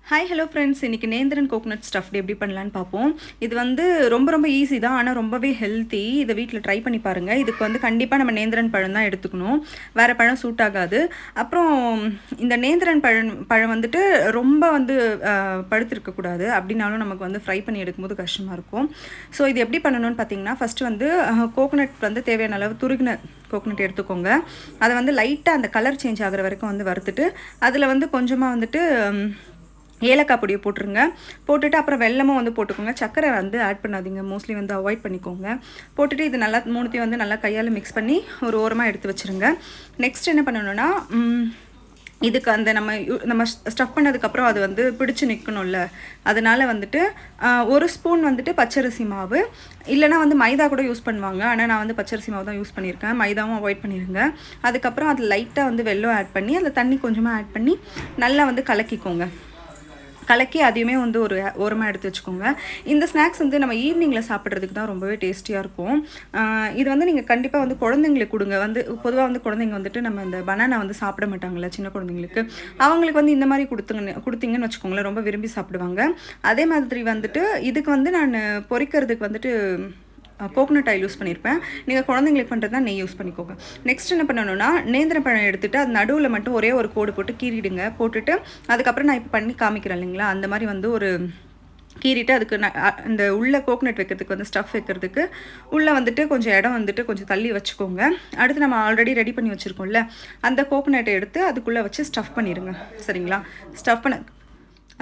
Hi hello friends, இன்றைக்கி Nendran coconut stuffed எப்படி பண்ணலான்னு பார்ப்போம். இது வந்து ரொம்ப ஈஸி தான், ஆனால் ரொம்பவே ஹெல்த்தி. இதை வீட்டில் ட்ரை பண்ணி பாருங்கள். இதுக்கு வந்து கண்டிப்பாக நம்ம நேந்திரன் பழம் தான் எடுத்துக்கணும், வேறு பழம் சூட் ஆகாது. அப்புறம் இந்த நேந்திரன் பழம் வந்துட்டு ரொம்ப வந்து பழுத்திருக்கக்கூடாது, அப்படின்னாலும் நமக்கு வந்து ஃப்ரை பண்ணி எடுக்கும்போது கஷ்டமாக இருக்கும். ஸோ இது எப்படி பண்ணணும்னு பார்த்தீங்கன்னா, ஃபஸ்ட்டு வந்து கோகோனட் வந்து தேவையான அளவு துருகின கோகோனட் எடுத்துக்கோங்க. அதை வந்து லைட்டாக அந்த கலர் சேஞ்ச் ஆகிற வரைக்கும் வந்து வறுத்துட்டு, அதில் வந்து கொஞ்சமாக வந்துட்டு ஏலக்காய் பொடியை போட்டுருங்க. போட்டுட்டு அப்புறம் வெல்லமும் வந்து போட்டுக்கோங்க. சர்க்கரை வந்து ஆட் பண்ணாதீங்க, மோஸ்ட்லி வந்து அவாய்ட் பண்ணிக்கோங்க. போட்டுட்டு இது நல்லா மூணுத்தையும் வந்து நல்லா கையால் மிக்ஸ் பண்ணி ஒரு ஓரமாக எடுத்து வச்சுருங்க. நெக்ஸ்ட் என்ன பண்ணணுன்னா, இதுக்கு அந்த நம்ம ஸ்டஃப் பண்ணதுக்கப்புறம் அது வந்து பிடிச்சி நிற்கணும்ல, அதனால் வந்துட்டு ஒரு ஸ்பூன் வந்துட்டு பச்சரிசி மாவு, இல்லைனா வந்து மைதா கூட யூஸ் பண்ணுவாங்க. ஆனால் நான் வந்து பச்சரிசி மாவு தான் யூஸ் பண்ணியிருக்கேன். மைதாவும் அவாய்ட் பண்ணிடுங்க. அதுக்கப்புறம் அது லைட்டாக வந்து வெல்லம் ஆட் பண்ணி அதில் தண்ணி கொஞ்சமாக ஆட் பண்ணி நல்லா வந்து கலக்கிக்கோங்க. கலக்கி அதையுமே வந்து ஒரு ஓரமாக எடுத்து வச்சுக்கோங்க. இந்த ஸ்நாக்ஸ் வந்து நம்ம ஈவினிங்கில் சாப்பிட்றதுக்கு தான் ரொம்பவே டேஸ்டியாக இருக்கும். இது வந்து நீங்கள் கண்டிப்பாக வந்து குழந்தைங்களுக்கு கொடுங்க. வந்து பொதுவாக வந்து குழந்தைங்க வந்துட்டு நம்ம இந்த பனானா வந்து சாப்பிட மாட்டாங்கள்ல, சின்ன குழந்தைங்களுக்கு. அவங்களுக்கு வந்து இந்த மாதிரி கொடுத்தீங்கன்னு வச்சுக்கோங்களேன், ரொம்ப விரும்பி சாப்பிடுவாங்க. அதே மாதிரி வந்துட்டு இதுக்கு வந்து நான் பொரிக்கிறதுக்கு வந்துட்டு கோகோனட் ஆயில் யூஸ் பண்ணியிருப்பேன். நீங்கள் குழந்தைங்களுக்கு பண்ணுறதுனா நெய் யூஸ் பண்ணிக்கோங்க. நெக்ஸ்ட் என்ன பண்ணணும்னா, நேந்திர பழம் எடுத்துகிட்டு அது நடுவில் மட்டும் ஒரே ஒரு கோடு போட்டு கீறிடுங்க. போட்டுட்டு அதுக்கப்புறம் நான் இப்போ பண்ணி காமிக்கிறேன் இல்லைங்களா, அந்த மாதிரி வந்து ஒரு கீறிட்டு அதுக்கு இந்த உள்ள கோகோனட் வைக்கிறதுக்கு வந்து ஸ்டஃப் வைக்கிறதுக்கு உள்ளே வந்துட்டு கொஞ்சம் இடம் வந்துட்டு கொஞ்சம் தள்ளி வச்சுக்கோங்க. அடுத்து நம்ம ஆல்ரெடி ரெடி பண்ணி வச்சுருக்கோம்ல, அந்த கோகோனட்டை எடுத்து அதுக்குள்ளே வச்சு ஸ்டஃப் பண்ணிடுங்க. சரிங்களா? ஸ்டஃப் பண்ண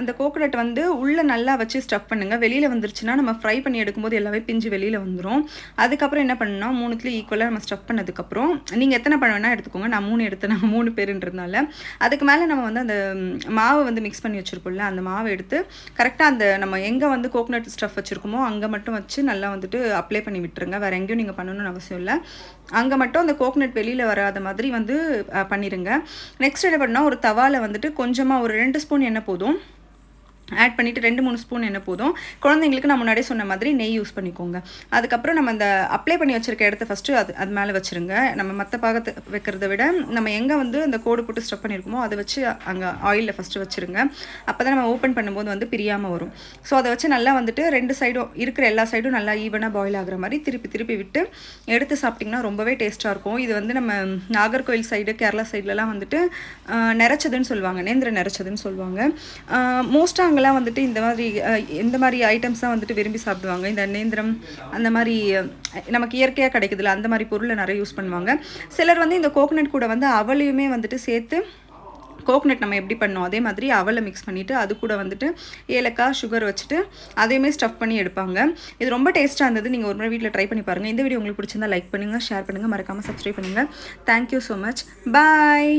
அந்த கோகோனட் வந்து உள்ளே நல்லா வச்சு ஸ்டஃப் பண்ணுங்கள். வெளியில் வந்துருச்சுன்னா நம்ம ஃப்ரை பண்ணி எடுக்கும்போது எல்லாமே பிஞ்சு வெளியில் வந்துடும். அதுக்கப்புறம் என்ன பண்ணணும்னா, மூணுத்துலேயும் ஈக்குவலாக நம்ம ஸ்டஃப் பண்ணதுக்கப்புறம் நீங்கள் எத்தனை பழம் வேணால் எடுத்துக்கோங்க. நான் 3 எடுத்தேன், நாங்கள் 3 பேருன்றதுனால. அதுக்கு மேலே நம்ம வந்து அந்த மாவை வந்து மிக்ஸ் பண்ணி வச்சுருப்போம்ல, அந்த மாவை எடுத்து கரெக்டாக அந்த நம்ம எங்கே வந்து கோகோனட் ஸ்டஃப் வச்சுருக்கோமோ அங்கே மட்டும் வச்சு நல்லா வந்துட்டு அப்ளை பண்ணி விட்டுருங்க. வேறு எங்கேயும் நீங்கள் பண்ணணும்னு அவசியம் இல்லை. அங்கே மட்டும் அந்த கோகோனட் வெளியில் வராத மாதிரி வந்து பண்ணிடுங்க. நெக்ஸ்ட் என்ன பண்ணால், ஒரு தவாவில் வந்துட்டு கொஞ்சமாக ஒரு 2 ஸ்பூன் எண்ணெய் போதும் ஆட் பண்ணிவிட்டு 2-3 ஸ்பூன் எண்ணெய் போதும். குழந்தைங்களுக்கு நான் முன்னாடியே சொன்ன மாதிரி நெய் யூஸ் பண்ணிக்கோங்க. அதுக்கப்புறம் நம்ம அந்த அப்ளை பண்ணி வச்சுருக்க இடத்த ஃபஸ்ட்டு அது மேலே வச்சுருங்க. நம்ம மற்ற பாகத்தை வைக்கிறத விட நம்ம எங்கே வந்து அந்த கோடு போட்டு ஸ்டஃப் பண்ணியிருக்கோமோ அதை வச்சு அங்கே ஆயிலில் ஃபஸ்ட்டு வச்சுருங்க. அப்போ தான் நம்ம ஓப்பன் பண்ணும்போது வந்து பிரியாமல் வரும். ஸோ அதை வச்சு நல்லா வந்துட்டு 2 சைடும் இருக்கிற எல்லா சைடும் நல்லா ஈவனாக பாயில் ஆகிற மாதிரி திருப்பி விட்டு எடுத்து சாப்பிட்டிங்கன்னா ரொம்பவே டேஸ்ட்டாக இருக்கும். இது வந்து நம்ம நாகர்கோவில் சைடு, கேரளா சைட்லலாம் வந்துட்டு நெரச்சதுன்னு சொல்லுவாங்க, நேந்திர நெரச்சதுன்னு சொல்லுவாங்க. மோஸ்ட்டாக அங்கெல்லாம் வந்துட்டு இந்த மாதிரி ஐட்டம்ஸ் தான் வந்துட்டு விரும்பி சாப்பிடுவாங்க. இந்த நேந்திரம் அந்த மாதிரி நமக்கு இயற்கையாக கிடைக்குதுல, அந்த மாதிரி பொருளை நிறைய யூஸ் பண்ணுவாங்க. சிலர் வந்து இந்த கோகோனட் கூட வந்து அவளையுமே வந்துட்டு சேர்த்து, கோகோனட் நம்ம எப்படி பண்ணோம் அதே மாதிரி அவலை மிக்ஸ் பண்ணிவிட்டு அது கூட வந்துட்டு ஏலக்காய், சுகர் வச்சுட்டு அதையுமே ஸ்டஃப் பண்ணி எடுப்பாங்க. இது ரொம்ப டேஸ்ட்டாக இருந்தது. நீங்கள் ஒரு முறை வீட்டில் ட்ரை பண்ணி பாருங்கள். இந்த வீடியோ உங்களுக்கு பிடிச்சிருந்தா லைக் பண்ணுங்கள், ஷேர் பண்ணுங்கள், மறக்காமல் சப்ஸ்கிரைப் பண்ணுங்கள். Thank you so much. பாய்.